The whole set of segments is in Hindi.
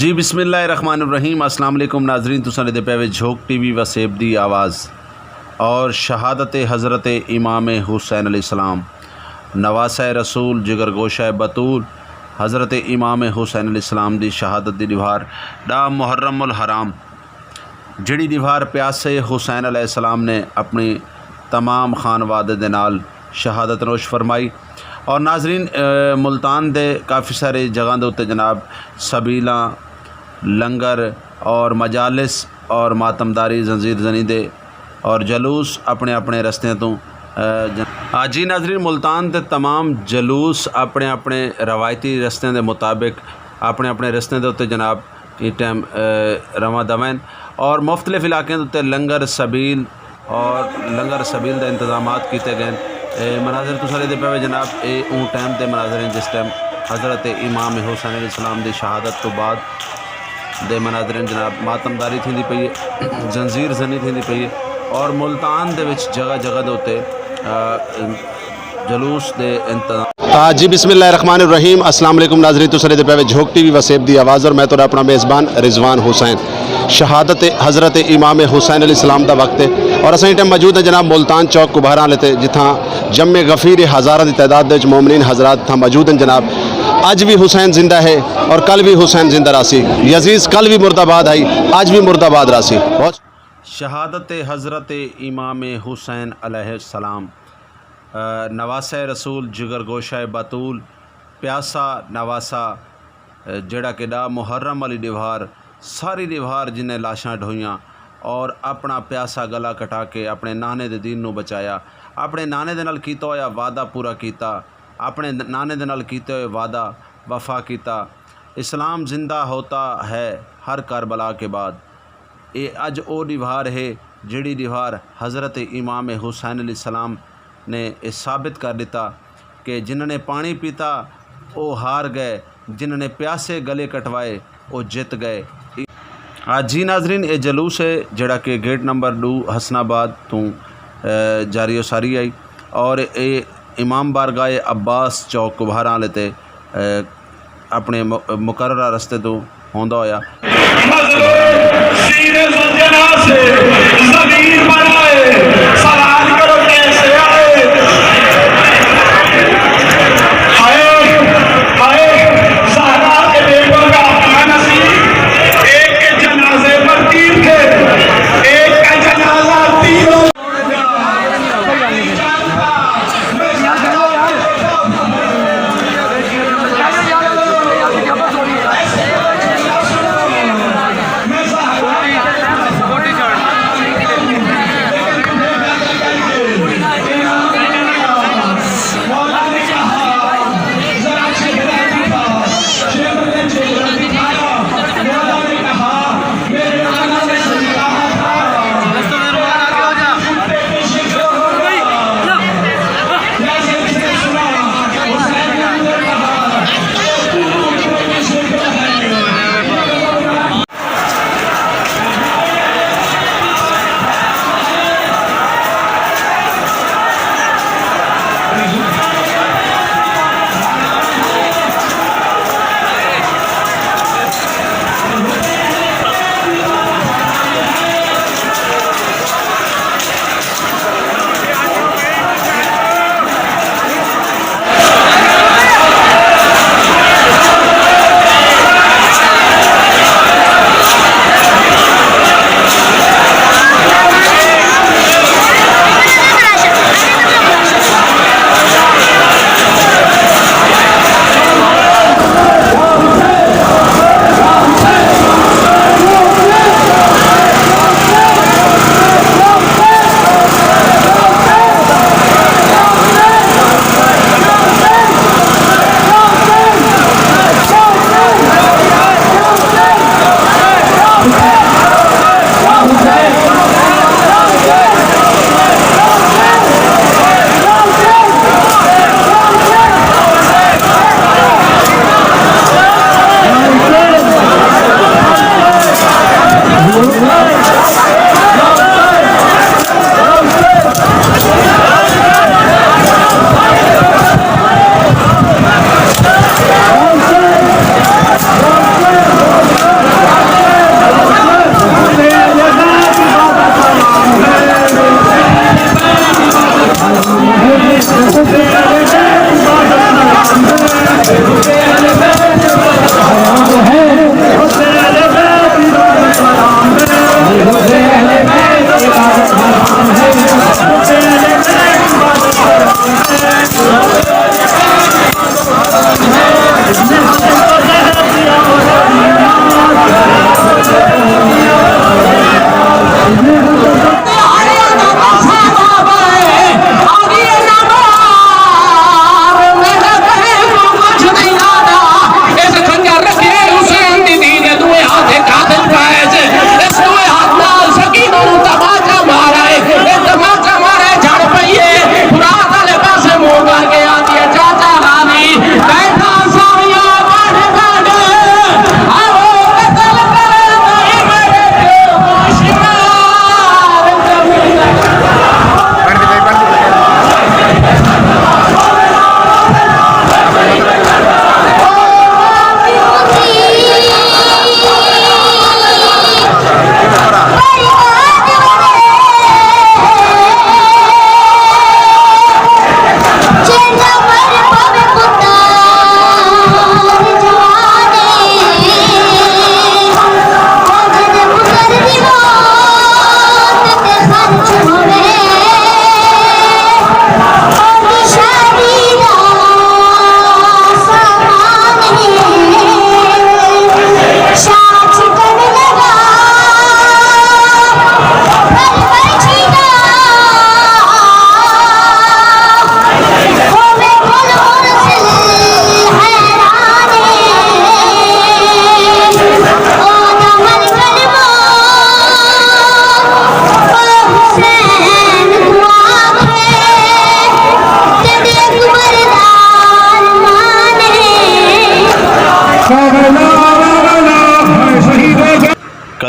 जी बिस्मिल्लाहिर्रहमानिर्रहीम। अस्सलाम वालेकुम नाजरीन, तुसां दे पे झोंक टीवी वसेब दी आवाज़ और शहादत हज़रत इमाम हुसैन अलैहिस्सलाम नवासा रसूल जिगर गोशा बतूल हज़रत इमाम हुसैन अलैहिस्सलाम दी शहादत दी दीवार डा मुहर्रम उल हराम जिहड़ी दीवार प्यासे हुसैन अलैहिस्सलाम ने अपनी तमाम खानवादे दे नाल शहादत नोश फरमाई। और नाजरीन मुल्तान दे काफ़ी सारे जगह दे उत्ते जनाब सबीला लंगर और मजालिस और मातमदारी जंजीर जनी दे और जलूस अपने अपने रस्ते तो जी नाजरीन मुल्तान दे तमाम जलूस अपने अपने रवायती रस्ते के मुताबिक अपने अपने रस्ते के उत्ते जनाब इस टाइम रवा दवैन और मुख्तलिफ इलाकों के उत्ते लंगर सबील का इंतजाम किए गए। मनाजर तो सारे पे जनाब ये ऊँ टाइम के मनाजर हैं जिस टाइम हज़रत इमाम हुसैन अलैहिस्सलाम की शहादत तो बाद दे मनाजर हैं जनाब मातमदारी थी पई है, जंजीर जनी थी पई है और मुल्तान दे विच जगह जगह दे उत्ते जलूस दे इंतजाम। जी बिस्मिल्लाहिर्रहमानिर्रहीम। अस्सलाम वालेकुम नाज़रीन, तो सरे पे झोंक टीवी वसेब दी आवाज़ और मैं तो अपना मेज़बान रिजवान हुसैन। शहादत हज़रत इमाम हुसैन अलैहिस्सलाम दा वक्त है और असीं टाइम मौजूद है जनाब मुल्तान चौक कुबहरा लेते जिथा जम्मे गफ़ीर हज़ारा की तादाद दे मोमिनीन हज़रात था मौजूद हैं जनाब। अज भी हुसैन जिंदा है और कल भी हुसैन जिंदा रासी। यजीज़ कल भी मुर्दाबाद आई, आज भी मुर्दाबाद रासी। शहादत हज़रत इमाम हुसैन अलैहिस्सलाम नवासा रसूल जिगर गोशा बतूल प्यासा नवासा जड़ा कि डा मुहर्रम वाली दीवार सारी दीवार जिन्हें लाशां ढोईयां और अपना प्यासा गला कटा के अपने नाने दे दीन नू बचाया, अपने नाने दे नाल कीता होया वादा पूरा किया, अपने नाने दे नाल कीते हुए वादा वफा किया। इस्लाम जिंदा होता है हर करबला के बाद। ये अज वो दीवार है जिहड़ी दीवार हज़रत इमाम हुसैन अलैहिस्सलाम ने यह साबित कर दिता कि जिन्होंने पानी पीता वो हार गए, जिन्होंने प्यासे गले कटवाए वो जित गए। जी नाजरीन ये जलूस है जड़ा कि गेट नंबर 2 हसनाबाद तो जारी सारी आई और ये इमाम बारगाह अब्बास चौक कुबहरा लेते अपने मुकर्ररा रस्ते तो होंदा होया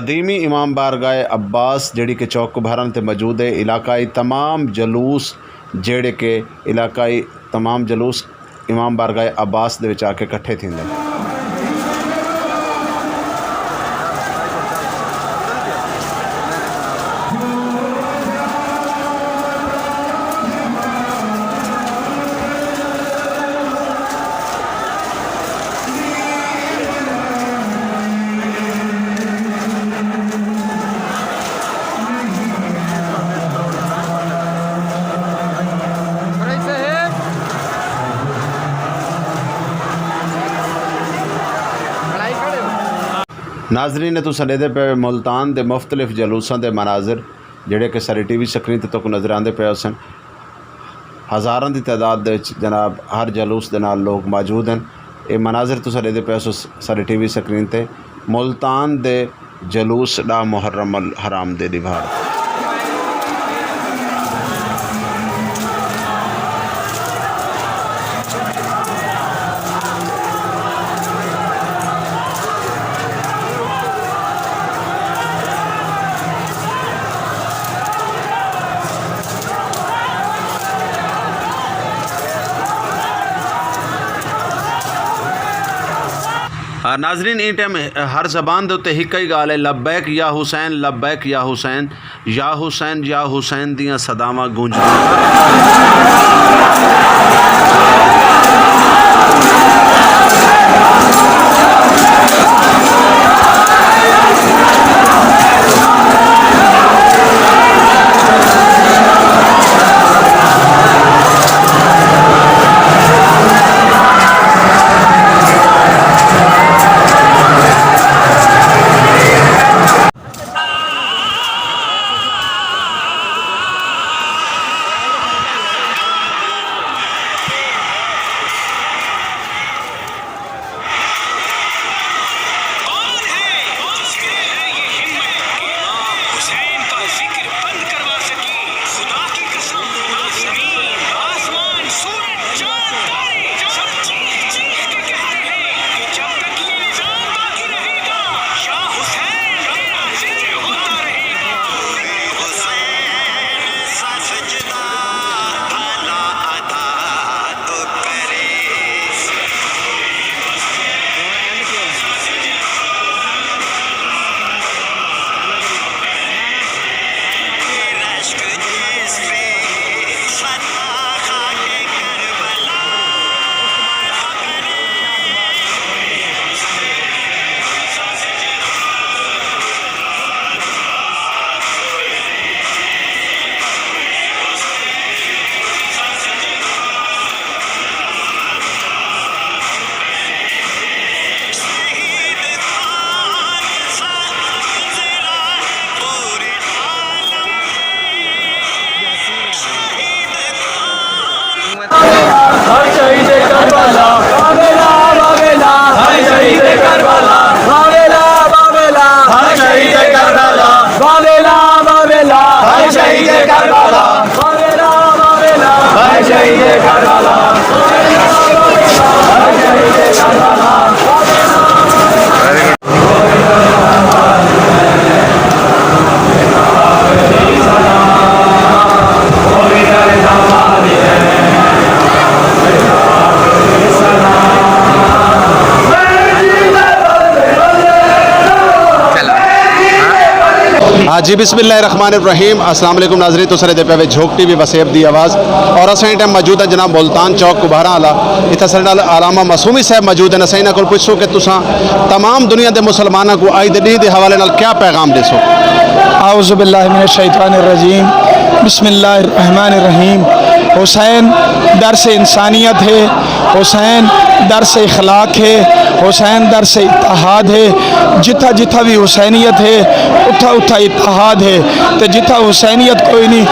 कदीमी इमाम बारगाह अब्बास जिहड़ी कि चौक कुभारां ते मौजूद है। इलाकाई तमाम जलूस जिहड़े कि इलाकाई तमाम जलूस इमाम बारगाह अब्बास दे विच आके इकट्ठे थींदे। नाजरीन तुस लेदे पे मुल्तान के मुख्तलिफ जलूसों के मनाजिर जिहड़े कि सारी टीवी स्क्रीन ते तुक नज़र आते पे सन। हज़ारों की तादाद दे विच जनाब हर जलूस के नाल लोग मौजूद हैं। ये मनाजिर तुस लेदे पे सारी टीवी स्क्रीन ते मुल्तान के जलूस डा मुहर्रम अल हराम दे दिवार। नाजरीन इन टाइम हर जबान के उत्ते एक ही गाल है, लब्बैक या हुसैन, लब्बैक या हुसैन, या हुसैन या हुसैन दियां सदावां जी बिस्मिल्लाहिर्रहमानिर्रहीम। अस्सलाम वालेकुम नाज़रीन, तुस दे पे झोंक टीवी वसेब दी आवाज़ और अस टाइम मौजूद है जनाब मुल्तान चौक कुभारा आला। इतना सारे नाल आलामा मासूमी साहब मौजूद हैं। असें इन्हां कोल पुछो कि तुसां तमाम दुनिया के मुसलमानों को अज दे दी के हवाले नाल क्या पैगाम देसो। आऊज़ु बिल्लाहि मिनश शैतानिर रजीम, बिस्मिल्लाहिर्रहमानिर्रहीम। हुसैन दर्स इंसानियत है, हुसैन दर्स इखलाक है, हुसैन दर्स इत्तेहाद है। जिथा जिथा भी हुसैनियत है उथा उथा इत्तेहाद है, तो जिथा हुसैनियत कोई नहीं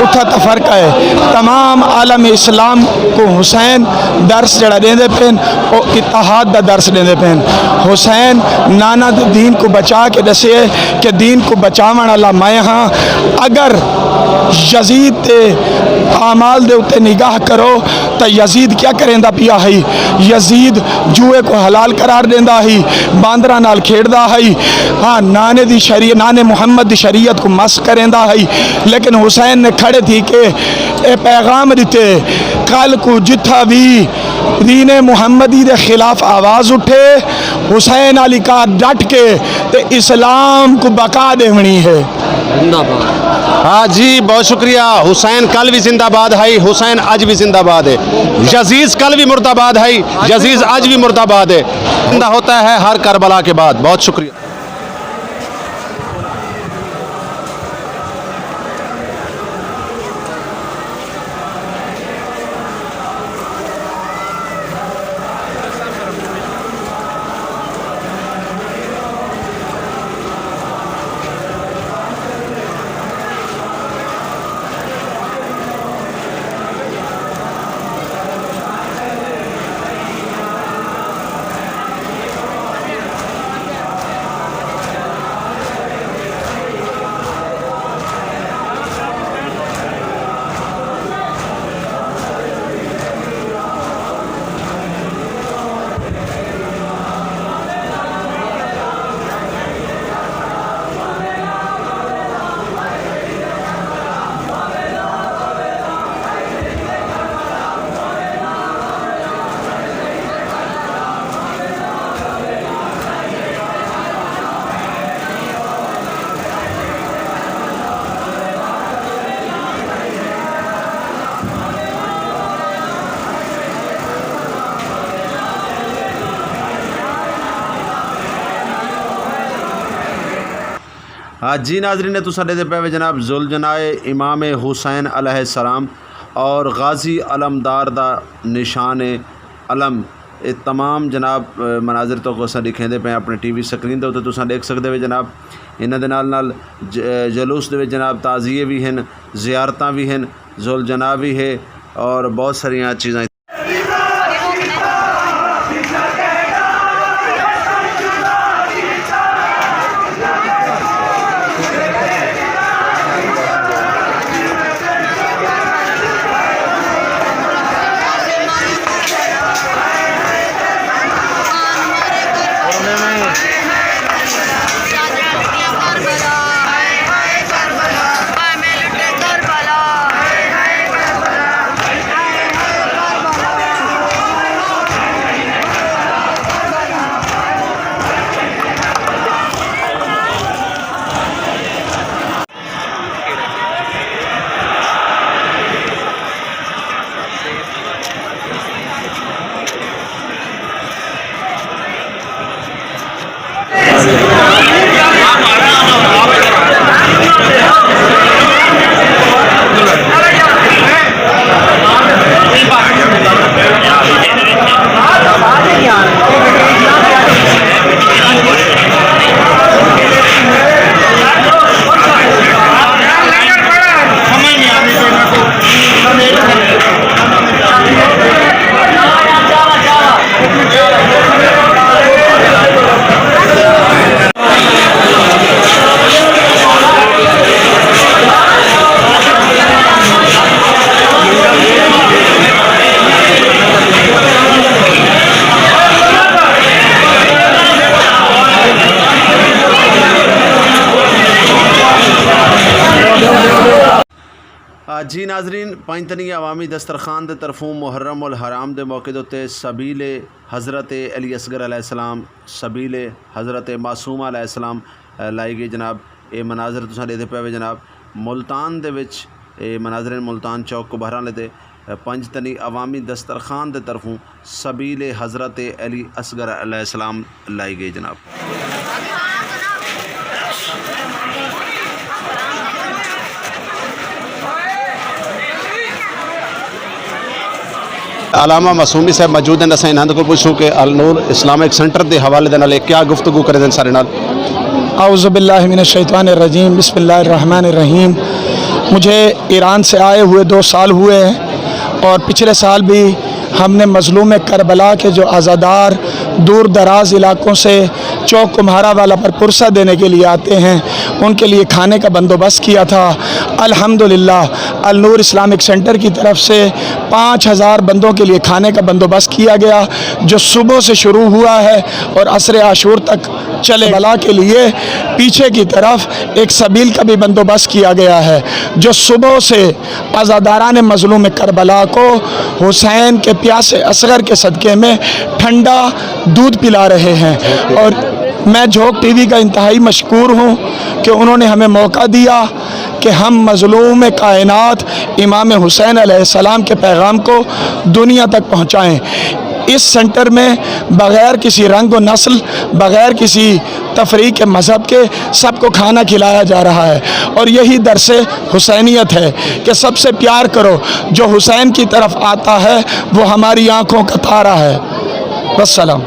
उत्था तफरक है। तमाम आलम इस्लाम को हुसैन दर्स जड़ा देंदे पेन और इत्तेहाद दा दर्स देंदे पेन। हुसैन नाना दे दीन को बचा के दसे कि दीन को बचावन वाला मैं हाँ। अगर यजीद ते आमाल दे उत्ते निगाह करो तो यजीद क्या करेंदा पिया है। यजीद जुए को हलाल करार देंदा है, बांदरा नाल खेड़दा है। हाँ, नाने दी शरीयत, नाने मुहम्मद दी शरीयत को मस करेंदा है। लेकिन हुसैन ने खड़े थी के ए पैगाम दिते, कल को जिथा भी दीन मुहम्मदी के खिलाफ आवाज़ उठे, हुसैन अली का डट के ते इस्लाम को बका देवनी है। हाँ जी, बहुत शुक्रिया। हुसैन कल भी जिंदाबाद है, हुसैन आज भी जिंदाबाद है। यजीज कल भी मुर्दाबाद है, यजीज आज भी मुर्दाबाद है। जिंदा होता है हर करबला के बाद। बहुत शुक्रिया। हाँ जी नाजरीन, ने तो साडे दे पे जनाब जुलजनाए इमाम हुसैन अलैहिस्सलाम और गाजी अलमदार दा निशान अलम ये तमाम जनाब मनाजिर तो को दिखें पे अपने टीवी स्क्रीन के उत्ते तुसां देख सकते हो जनाब। इन्हां दे नाल जलूस दे जनाब ताज़िए भी हैं, ज़ियारतां भी हैं, जुलजना भी है और बहुत सारिया चीज़ां। जी नाजरीन, पंजतनी अवामी दस्तरखान के तरफों मुहर्रम उल हराम के मौके उत्ते सबीले हज़रत अली असगर अलैहिस्सलाम, सबीले हज़रत मासूमा अलैहिस्सलाम लाई गई जनाब। ये मनाजर तुसां देखदे पे जनाब मुल्तान दे विच ये मनाजर मुल्तान चौक को बहरां लेते पंजतनी अवामी दस्तरखान के तरफों सबीले हज़रत अली असगर अलैहिस्सलाम लाई गई जनाब। अलामा मासूमी साहब मौजूद हैं। असें इन्हां को पुछूं कि अल नूर इस्लामिक सेंटर के हवाले दे नाल क्या गुफ्तगू करे सारे नाल। औज़ु बिल्लाहि मिनश शैतानिर रजीम, बिस्मिल्लाहिर रहमानिर रहीम। मुझे ईरान से आए हुए 2 साल हुए हैं और पिछले साल भी हमने मज़लूम करबला के जो आज़ादार दूर दराज इलाक़ों से चौक कुम्हारा वाला पर पुरसा देने के लिए आते हैं, उनके लिए खाने का बंदोबस्त किया था। अल्हम्दुलिल्लाह अल नूर इस्लामिक सेंटर की तरफ से 5000 बंदों के लिए खाने का बंदोबस्त किया गया, जो सुबह से शुरू हुआ है और असर आशूर तक चले। बला के लिए पीछे की तरफ एक सबील का भी बंदोबस्त किया गया है, जो सुबह से आज़ादारान मज़लूम करबला को हुसैन के प्यासे असगर के सदक़े में ठंडा दूध पिला रहे हैं। और मैं झोंक टीवी का इंतहाई मशकूर हूँ कि उन्होंने हमें मौका दिया कि हम मज़लूम कायनात इमाम हुसैन अलैहिस्सलाम के पैगाम को दुनिया तक पहुँचाएँ। इस सेंटर में बग़ैर किसी रंग व नस्ल, बग़ैर किसी तफरीक़ के मज़हब के सबको खाना खिलाया जा रहा है। और यही दर्स हुसैनियत है कि सबसे प्यार करो, जो हुसैन की तरफ आता है वो हमारी आँखों का तारा है। वस्सलाम।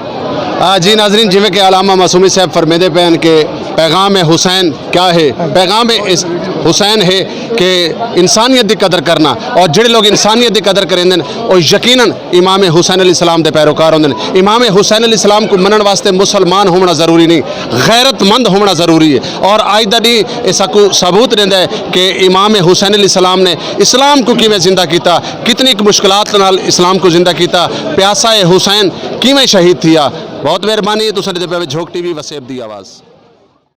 जी नाजरीन, जिमें कि अलामा मासूमी साहब फरमेदे पैन के पैगाम हुसैन क्या है? पैगाम हुसैन है कि इंसानियत की कदर करना, और जिहड़े लोग इंसानियत की कदर करेंदे और यकीनन इमाम हुसैन अलैहिस्सलाम के पैरोकार होंदे। इमाम हुसैन अलैहिस्सलाम को मनण वास्ते मुसलमान होना ज़रूरी नहीं, गैरतमंद होना ज़रूरी है। और अज दा दी इसको सबूत देंदा है कि इमाम हुसैन अलैहिस्सलाम ने इस्लाम को किवें जिंदा किया, कितनी मुश्किलात नाल इस्लाम को जिंदा किया, प्यासा हुसैन किवें शहीद थिया। बहुत मेहरबानी, तुसीं दे पे झोंक टीवी वसेब दी आवाज़।